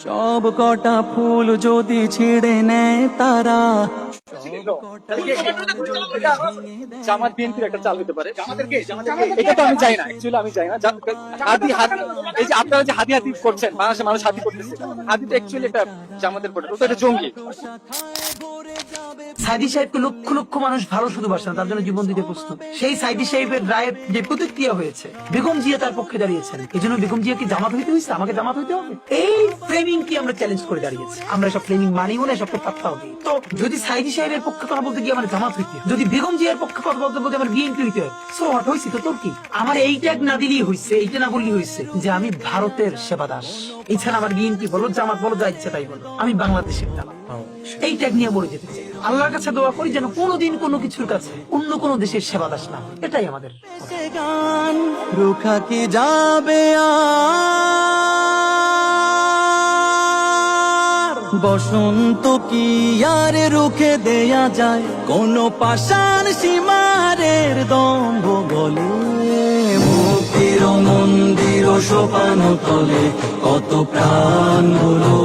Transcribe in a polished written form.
সব কটা ফুল যদি ছিঁড়ে নেয় তারা, জামাত বিএনপির একটা চাল হতে পারে। এটা তো আমি চাই না, অ্যাকচুয়ালি আমি চাই না। হাদি হাদি, এই যে আপনারা যে হাদি হাদি করছেন, বাংলাদেশের মানুষ হাদি করতেছে, হাদি তো অ্যাকচুয়ালি একটা জামাতের প্রোডাক্ট, ও তো একটা জঙ্গি। সাইদি সাহেবকে লক্ষ লক্ষ মানুষ ভালো শুধু বাসে না, তার জন্য জীবন দিতে প্রস্তুত। সেই সাইদি সাহেবের রায়ের যে প্রতিক্রিয়া হয়েছে, বেগম জিয়া তার পক্ষে দাঁড়িয়েছেন। এই জন্য বেগম জিয়া কি জামাত হইতে হয়েছে, আমাকে জামাত হইতে হবে, এই ফ্রেমিং কি আমরা চ্যালেঞ্জ করে দাঁড়িয়েছি। আমরা সব ফ্রেমিং মানিও না, সবকে পাত্তাও দিই। তো যদি সাইদি সাহেবের পক্ষে কথা বলতে গিয়ে আমার জামাত হইতে হয়, যদি বেগম জিয়ার পক্ষে কথা বলতে বলতে আমার বিএনপি হইতে হয়, সো হট হয়েছি তো তোর কি? আমার এই ট্যাগ না দিলেই হয়েছে, এইটা না বললেই হয়েছে যে আমি ভারতের সেবাদাস। এছাড়া আমার বিএনপি বলো, জামাত বলো, যা ইচ্ছা তাই বলো, আমি বাংলাদেশের দালাল। এই ট্যাগ নিয়ে মরে যেতে চাই। আল্লাহর কাছে দোয়া করি যেন কোনোদিন কোনো কিছুর কাছে অন্য কোনো দেশের সেবাদাস না। এটাই আমাদের গান রুখা কি যাবে আর? বসন্ত কি আর রুখে দেয়া যায়? কোন পাষাণ সীমারের দম্ভ গলে, মুক্তির মন্দির সোপান তলে কত প্রাণ হলো